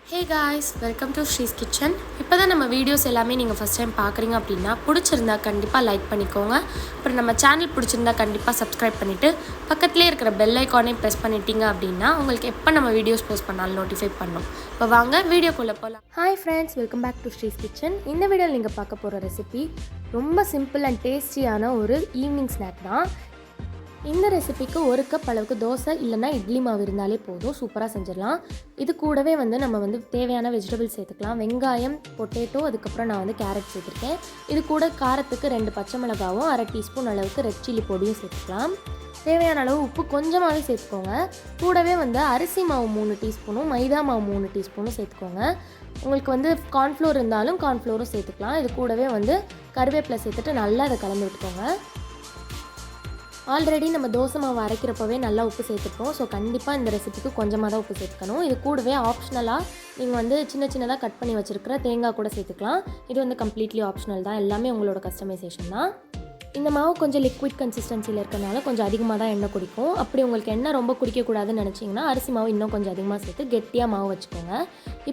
Hey guys, welcome to Sri's kitchen. இப்போ தான் நம்ம வீடியோஸ் எல்லாமே நீங்கள் ஃபஸ்ட் டைம் பார்க்குறீங்க அப்படின்னா பிடிச்சிருந்தா கண்டிப்பாக லைக் பண்ணிக்கோங்க. அப்புறம் நம்ம சேனல் பிடிச்சிருந்தா கண்டிப்பாக சப்ஸ்கிரைப் பண்ணிவிட்டு பக்கத்துலேயே இருக்கிற பெல் ஐக்கானே ப்ரெஸ் பண்ணிட்டீங்க அப்படின்னா உங்களுக்கு எப்போ நம்ம வீடியோஸ் போஸ்ட் பண்ணாலும் நோட்டிஃபை பண்ணோம். இப்போ வாங்க வீடியோக்குள்ளே போகலாம். Hi friends, welcome back to Sri's kitchen. இந்த வீடியோவில் நீங்கள் பார்க்க போகிற ரெசிபி ரொம்ப சிம்பிள் அண்ட் டேஸ்டியான ஒரு ஈவினிங் ஸ்நாக் தான். இந்த ரெசிபிக்கு ஒரு கப் அளவுக்கு தோசை இல்லைனா இட்லி மாவு இருந்தாலே போதும், சூப்பராக செஞ்சிடலாம். இது கூடவே நம்ம தேவையான வெஜிடபிள்ஸ் சேர்த்துக்கலாம். வெங்காயம், பொட்டேட்டோ, அதுக்கப்புறம் நான் கேரட் சேர்த்துருக்கேன். இது கூட காரத்துக்கு 2 பச்சை மிளகாவும் 1/2 டீஸ்பூன் அளவுக்கு ரெட் சில்லி பொடியும் சேர்த்துக்கலாம். தேவையான அளவு உப்பு கொஞ்சமாகவே சேர்த்துக்கோங்க. கூடவே அரிசி மாவு 3 டீஸ்பூனும் மைதா மாவு 3 டீஸ்பூனும் சேர்த்துக்கோங்க. உங்களுக்கு கார்ன்ஃப்ளோர் இருந்தாலும் கார்ன்ஃப்ளோரும் சேர்த்துக்கலாம். இது கூடவே கருவேப்பிலை சேர்த்துட்டு நல்லா அதை கலந்து விட்டுக்கோங்க. ஆல்ரெடி நம்ம தோசை மாவு அரைக்கிறப்பவே நல்லா உப்பு சேர்த்துப்போம். ஸோ கண்டிப்பாக இந்த ரெசிபிக்கு கொஞ்சமாக தான் உப்பு சேர்த்துக்கணும். இது கூடவே ஆப்ஷனலாக நீங்கள் சின்ன சின்னதாக கட் பண்ணி வச்சுருக்கிற தேங்காய் கூட சேர்த்துக்கலாம். இது கம்ப்ளீட்லி ஆப்ஷனல் தான், எல்லாமே உங்களோட கஸ்டமைசேஷன் தான். இந்த மாவு கொஞ்சம் லிக்விட் கன்சிஸ்டன்சியில் இருக்கிறனால கொஞ்சம் அதிகமாக தான் எண்ணெய் குடிக்கும். அப்படி உங்களுக்கு எண்ணெய் ரொம்ப குடிக்கக்கூடாதுன்னு நினச்சிங்கன்னா அரிசி மாவு இன்னும் கொஞ்சம் அதிகமாக சேர்த்து கெட்டியாக மாவு வச்சுக்கோங்க.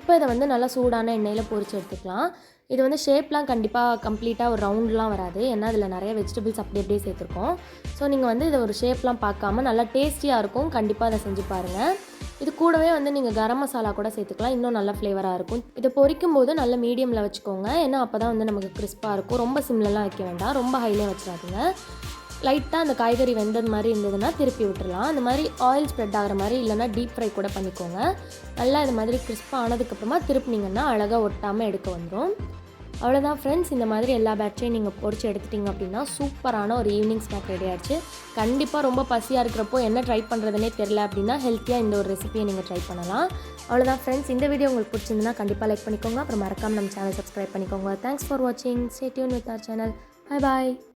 இப்போ இதை நல்லா சூடான எண்ணெயில் பொரிச்சு எடுத்துக்கலாம். இது ஷேப்லாம் கண்டிப்பாக கம்ப்ளீட்டாக ஒரு ரவுண்ட்லாம் வராது, ஏன்னா அதில் நிறைய வெஜிடபிள்ஸ் அப்படியே சேர்த்துருக்கோம். ஸோ நீங்கள் இதை ஒரு ஷேப்லாம் பார்க்காம நல்லா டேஸ்டியாக இருக்கும். கண்டிப்பாக அதை செஞ்சு பாருங்கள். இது கூடவே நீங்கள் கரம் மசாலா கூட சேர்த்துக்கலாம், இன்னும் நல்ல ஃப்ளேவராக இருக்கும். இதை பொரிக்கும் போது நல்ல மீடியமில் வச்சுக்கோங்க, ஏன்னா அப்போ தான் நமக்கு கிறிஸ்பாக இருக்கும். ரொம்ப சிம்லலாம் வைக்க வேண்டாம், ரொம்ப ஹைலே வச்சிடாதீங்க. லைட்டாக அந்த காய்கறி வெந்தது மாதிரி இருந்ததுன்னா திருப்பி விட்டுடலாம். அந்த மாதிரி ஆயில் ஸ்ப்ரெட் ஆகிற மாதிரி இல்லைனா டீப் ஃப்ரை கூட பண்ணிக்கோங்க. நல்லா இது மாதிரி கிறிஸ்பாக ஆனதுக்கப்புறமா திருப்பினீங்கன்னா அழகாக ஒட்டாமல் எடுக்க வந்துடும். அவ்வளோதான் ஃப்ரெண்ட்ஸ், இந்த மாதிரி எல்லா பேட்சையும் நீங்கள் பொரிச்சு எடுத்துட்டிங்க அப்படின்னா சூப்பரான ஒரு ஈவினிங் ஸ்நாக் ரெடி ஆகிடுச்சு. கண்டிப்பாக ரொம்ப பசியாக இருக்கிறப்போ என்ன ட்ரை பண்ணுறதுனே தெரில அப்படின்னா ஹெல்த்தியாக இந்த ஒரு ரெசிபியை நீங்கள் ட்ரை பண்ணலாம். அவ்வளோதான் ஃப்ரெண்ட்ஸ், இந்த வீடியோ உங்களுக்கு பிடிச்சிருந்துன்னா கண்டிப்பாக லைக் பண்ணிக்கோங்க. அப்புறம் மறக்காமல் நம்ம சேனல் சப்ஸ்கிரைப் பண்ணிக்கோங்க. தேங்க்ஸ் ஃபார் வாட்சிங். Stay tune with our channel. Bye bye.